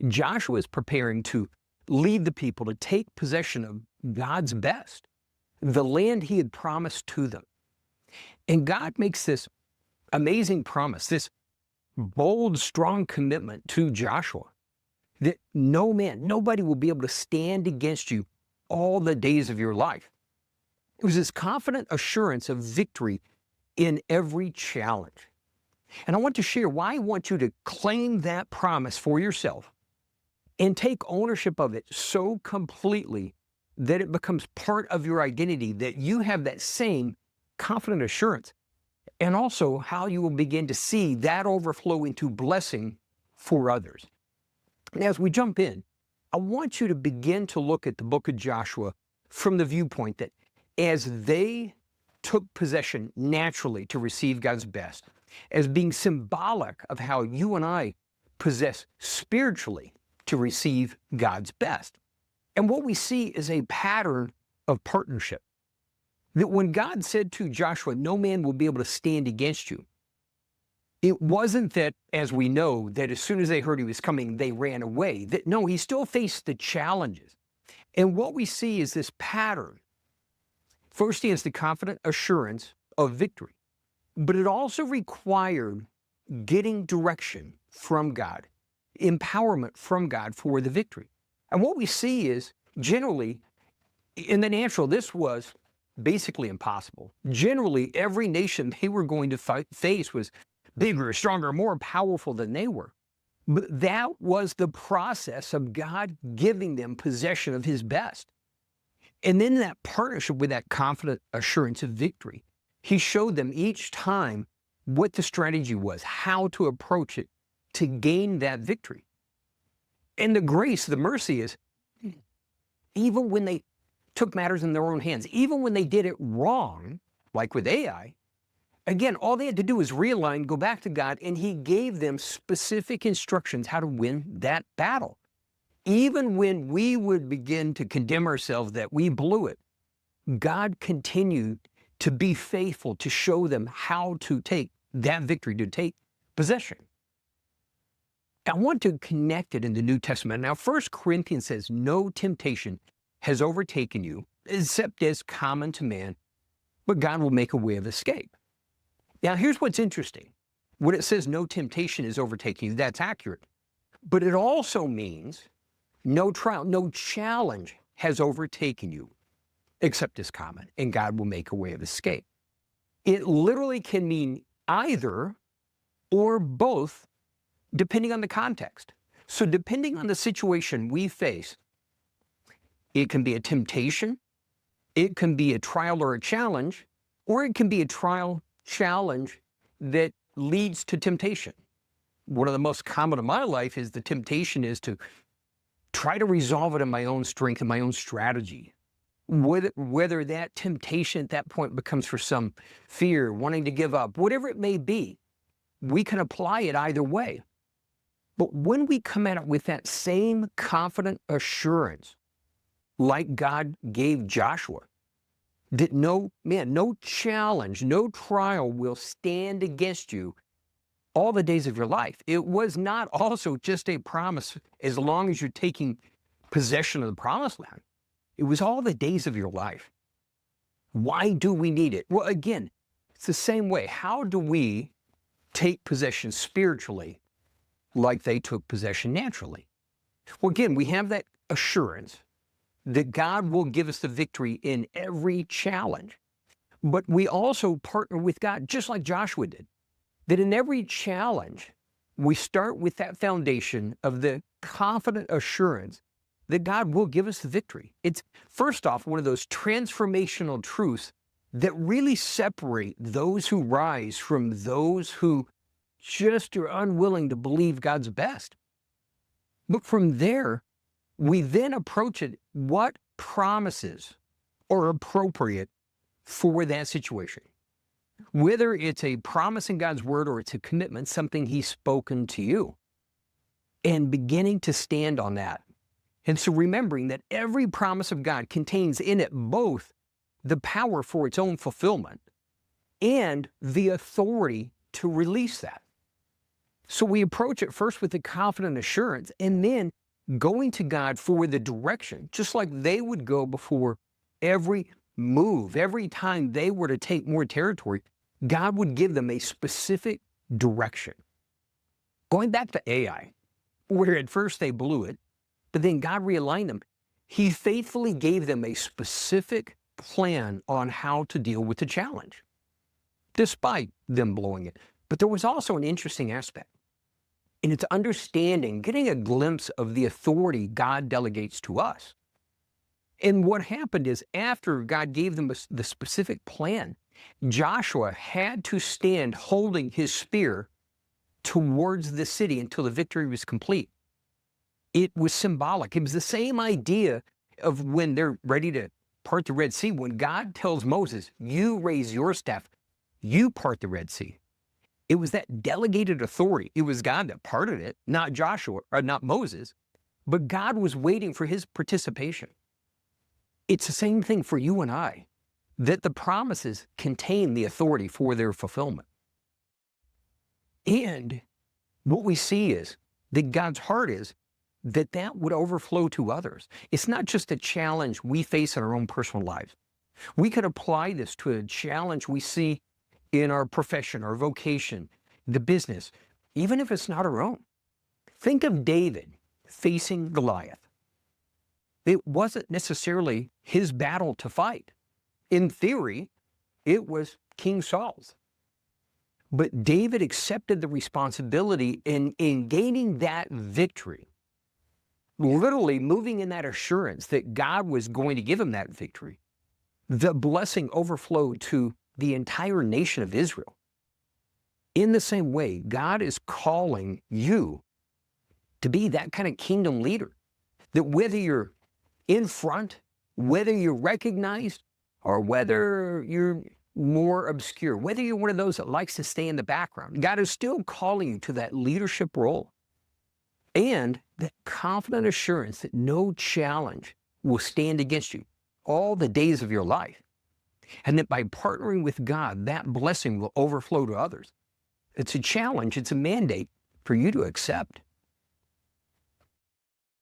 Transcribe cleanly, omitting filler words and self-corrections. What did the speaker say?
Joshua is preparing to lead the people to take possession of God's best, the land he had promised to them. And God makes this amazing promise, this bold, strong commitment to Joshua that no man, nobody will be able to stand against you all the days of your life. It was this confident assurance of victory in every challenge. And I want to share why I want you to claim that promise for yourself and take ownership of it so completely that it becomes part of your identity, that you have that same confident assurance, and also how you will begin to see that overflow into blessing for others. And as we jump in, I want you to begin to look at the book of Joshua from the viewpoint that as they took possession naturally to receive God's best, as being symbolic of how you and I possess spiritually to receive God's best. And what we see is a pattern of partnership. That when God said to Joshua, no man will be able to stand against you, it wasn't that, as we know, that as soon as they heard he was coming, they ran away. That no, he still faced the challenges. And what we see is this pattern. First, he has the confident assurance of victory, but it also required getting direction from God, empowerment from God for the victory. And what we see is generally in the natural, this was basically impossible. Generally, every nation they were going to face was bigger, stronger, more powerful than they were. But that was the process of God giving them possession of his best. And then that partnership with that confident assurance of victory, he showed them each time what the strategy was, how to approach it to gain that victory. And the grace, the mercy is, even when they took matters in their own hands, even when they did it wrong, like with Ai, again, all they had to do was realign, go back to God, and he gave them specific instructions how to win that battle. Even when we would begin to condemn ourselves that we blew it, God continued to be faithful to show them how to take that victory, to take possession. I want to connect it in the New Testament. Now, 1 Corinthians says, no temptation has overtaken you except as common to man, but God will make a way of escape. Now, here's what's interesting. When it says no temptation is overtaking you, that's accurate. But it also means no trial, no challenge has overtaken you except as common, and God will make a way of escape. It literally can mean either or both, depending on the context. So depending on the situation we face, it can be a temptation, it can be a trial or a challenge, or it can be a trial challenge that leads to temptation. One of the most common in my life is the temptation is to try to resolve it in my own strength and my own strategy. Whether that temptation at that point becomes for some fear, wanting to give up, whatever it may be, we can apply it either way. But when we come at it with that same confident assurance, like God gave Joshua, that no challenge, no trial will stand against you all the days of your life. It was not also just a promise as long as you're taking possession of the promised land. It was all the days of your life. Why do we need it? Well, again, it's the same way. How do we take possession spiritually like they took possession naturally? Well, again, we have that assurance that God will give us the victory in every challenge. But we also partner with God, just like Joshua did. That in every challenge, we start with that foundation of the confident assurance that God will give us the victory. It's, first off, one of those transformational truths that really separate those who rise from those who just are unwilling to believe God's best. But from there, we then approach it, what promises are appropriate for that situation? Whether it's a promise in God's word or it's a commitment, something he's spoken to you, and beginning to stand on that. And so remembering that every promise of God contains in it both the power for its own fulfillment and the authority to release that. So we approach it first with the confident assurance and then going to God for the direction, just like they would go before every move, every time they were to take more territory, God would give them a specific direction. Going back to Ai, where at first they blew it, but then God realigned them. He faithfully gave them a specific plan on how to deal with the challenge, despite them blowing it. But there was also an interesting aspect. And it's understanding, getting a glimpse of the authority God delegates to us. And what happened is after God gave them the specific plan, Joshua had to stand holding his spear towards the city until the victory was complete. It was symbolic. It was the same idea of when they're ready to part the Red Sea. When God tells Moses, you raise your staff, you part the Red Sea. It was that delegated authority. It was God that parted it, not Joshua, or not Moses, but God was waiting for his participation. It's the same thing for you and I, that the promises contain the authority for their fulfillment. And what we see is that God's heart is that that would overflow to others. It's not just a challenge we face in our own personal lives. We could apply this to a challenge we see in our profession, our vocation, the business, even if it's not our own. Think of David facing Goliath. It wasn't necessarily his battle to fight. In theory, it was King Saul's. But David accepted the responsibility in gaining that victory, literally moving in that assurance that God was going to give him that victory. The blessing overflowed to the entire nation of Israel. In the same way, God is calling you to be that kind of kingdom leader, that whether you're in front, whether you're recognized, or whether you're more obscure, whether you're one of those that likes to stay in the background, God is still calling you to that leadership role. And that confident assurance that no challenge will stand against you all the days of your life. And that by partnering with God, that blessing will overflow to others. It's a challenge, it's a mandate for you to accept.